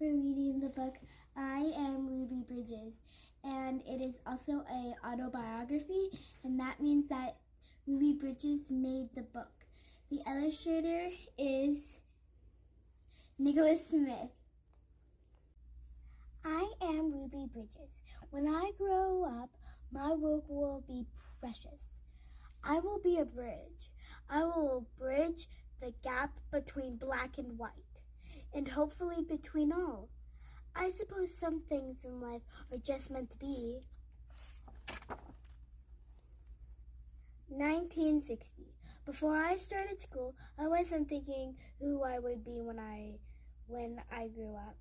We're reading the book I Am Ruby Bridges, and it is also a autobiography, and that means that Ruby Bridges made the book. The illustrator is Nicholas Smith. I am Ruby Bridges. When I grow up, my work will be precious. I will be a bridge. I will bridge the gap between black and white, and hopefully between all. I suppose some things in life are just meant to be. 1960. Before I started school, I wasn't thinking who I would be when I grew up.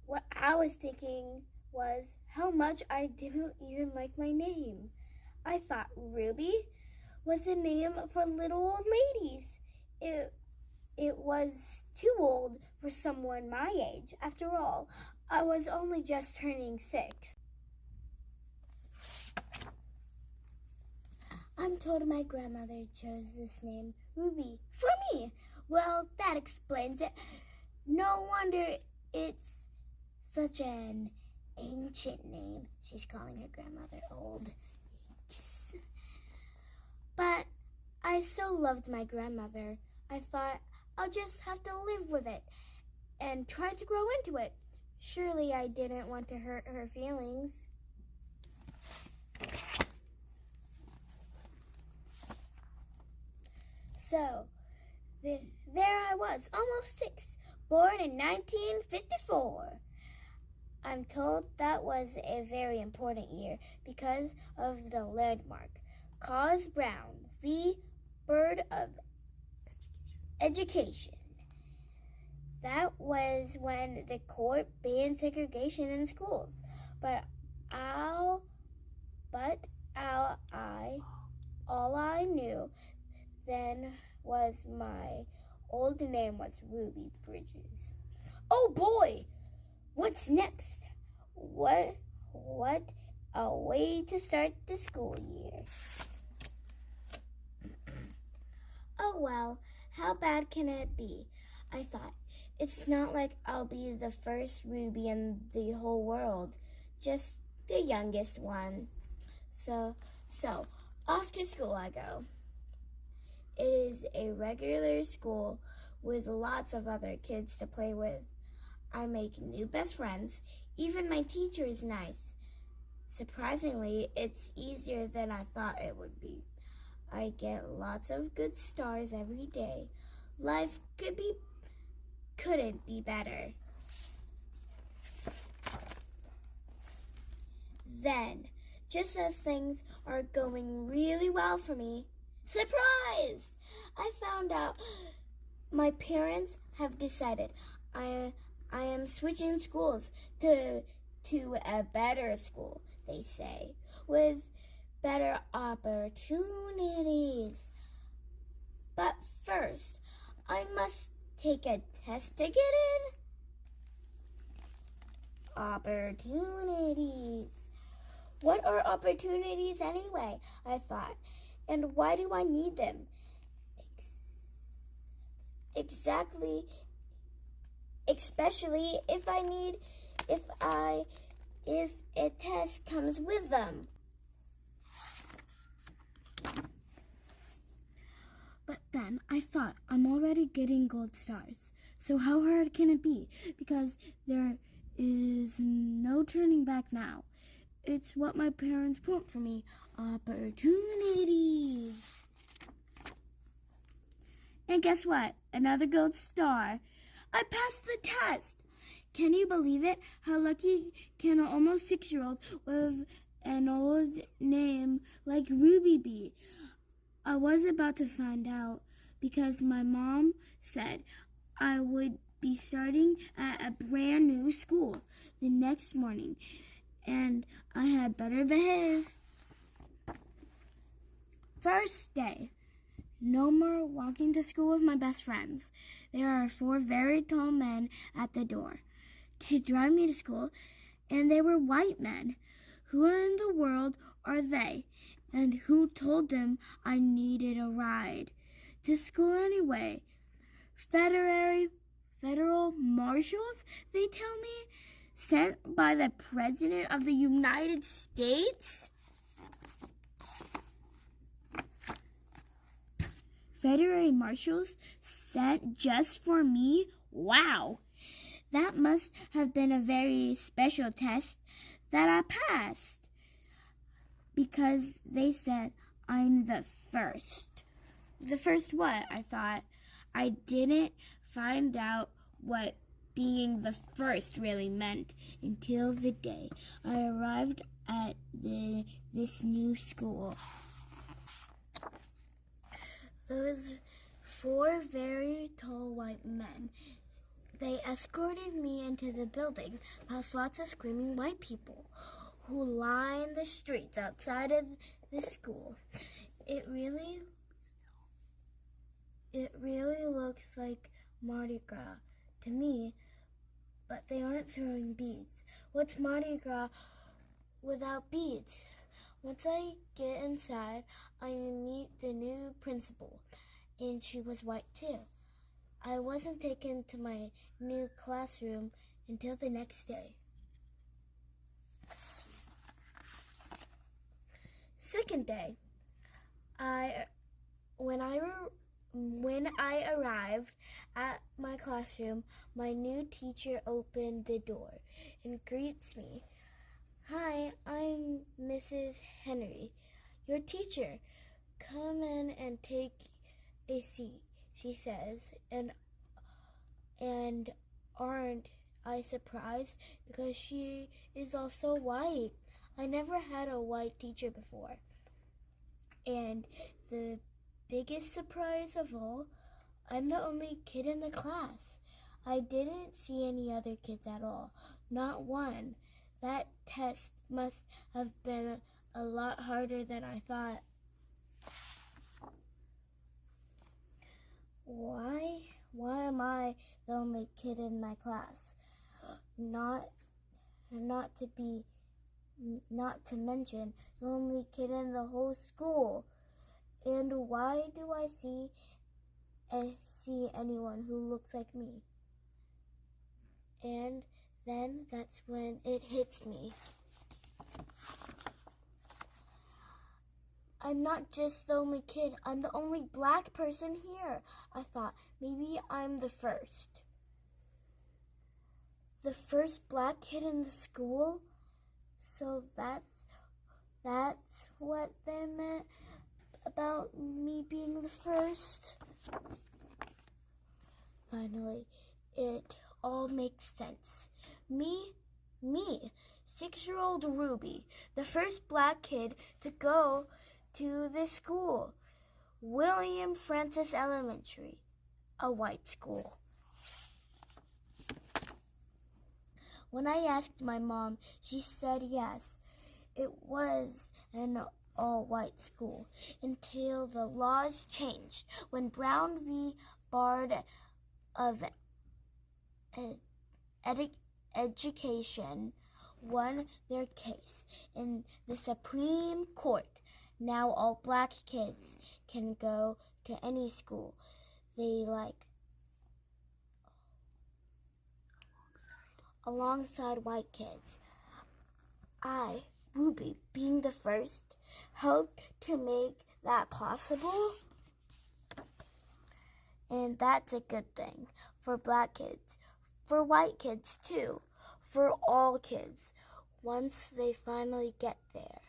What I was thinking was how much I didn't even like my name. I thought Ruby was a name for little old ladies. It was too old for someone my age. After all, I was only just turning 6. I'm told my grandmother chose this name, Ruby, for me. Well, that explains it. No wonder it's such an ancient name. She's calling her grandmother old. But I so loved my grandmother, I thought I'll just have to live with it and try to grow into it. Surely I didn't want to hurt her feelings. So, there I was, almost 6, born in 1954. I'm told that was a very important year because of the landmark. Cause Brown v. Board of Education. That was when the court banned segregation in schools. All I knew then was my old name was Ruby Bridges. Oh boy! What's next? What a way to start the school year. Oh well, how bad can it be? I thought. It's not like I'll be the first Ruby in the whole world, just the youngest one. So off to school I go. It is a regular school with lots of other kids to play with. I make new best friends. Even my teacher is nice. Surprisingly, it's easier than I thought it would be. I get lots of good stars every day. Life couldn't be better. Then, just as things are going really well for me, surprise! I found out my parents have decided I am switching schools to a better school, they say, with better opportunities. But first, I must take a test to get in. Opportunities. What are opportunities anyway? I thought. And why do I need them? Especially if a test comes with them. But then I thought, I'm already getting gold stars. So how hard can it be? Because there is no turning back now. It's what my parents want for me. Opportunities. And guess what? Another gold star. I passed the test. Can you believe it? How lucky can an almost 6-year-old with an old name like Ruby be? I was about to find out because my mom said I would be starting at a brand new school the next morning, and I had better behave. First day. No more walking to school with my best friends. There are 4 very tall men at the door to drive me to school, and they were white men. Who in the world are they? And who told them I needed a ride to school anyway? Federal Marshal marshals, they tell me, sent by the President of the United States? Federal marshals sent just for me? Wow! That must have been a very special test that I passed. Because they said I'm the first. The first what? I thought. I didn't find out what being the first really meant until the day I arrived at this new school. Those 4 very tall white men, they escorted me into the building past lots of screaming white people who lined the streets outside of the school. It really looks like Mardi Gras to me, but they aren't throwing beads. What's Mardi Gras without beads? Once I get inside, I meet the new principal, and she was white too. I wasn't taken to my new classroom until the next day. Second day, when I arrived at my classroom, my new teacher opened the door and greets me. Hi, I'm Mrs. Henry, your teacher. Come in and take a seat, she says, and aren't I surprised because she is also white. I never had a white teacher before. And the biggest surprise of all, I'm the only kid in the class. I didn't see any other kids at all, not one. That test must have been a lot harder than I thought. Why am I the only kid in my class? Not to mention the only kid in the whole school. And why do I see anyone who looks like me? And then that's when it hits me. I'm not just the only kid, I'm the only black person here. I thought, maybe I'm the first. The first black kid in the school? So that's what they meant about me being the first? Finally, it all makes sense. Me, 6-year-old Ruby, the first black kid to go to this school, William Francis Elementary, a white school. When I asked my mom, she said yes, it was an all-white school until the laws changed when Brown v. Board of Education won their case in the Supreme Court. Now all black kids can go to any school they like, alongside white kids. I, Ruby, being the first, hoped to make that possible. And that's a good thing for black kids, for white kids too, for all kids, once they finally get there.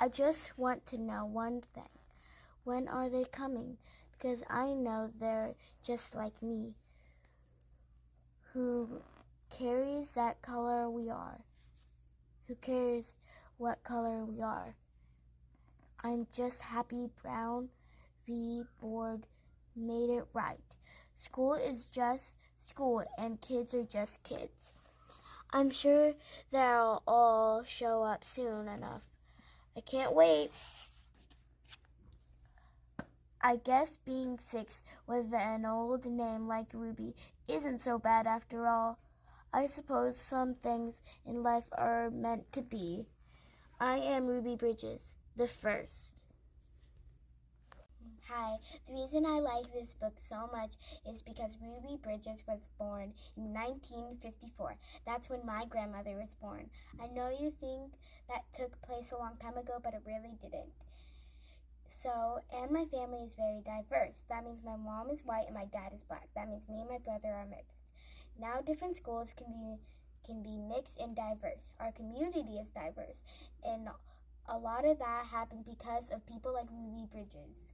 I just want to know one thing. When are they coming? Because I know they're just like me, who carries that color we are. Who cares what color we are? I'm just happy Brown v. Board made it right. School is just school and kids are just kids. I'm sure they'll all show up soon enough. I can't wait. I guess being 6 with an old name like Ruby isn't so bad after all. I suppose some things in life are meant to be. I am Ruby Bridges, the first. Hi, the reason I like this book so much is because Ruby Bridges was born in 1954. That's when my grandmother was born. I know you think that took place a long time ago, but it really didn't. So, and my family is very diverse. That means my mom is white and my dad is black. That means me and my brother are mixed. Now different schools can be mixed and diverse. Our community is diverse, and a lot of that happened because of people like Ruby Bridges.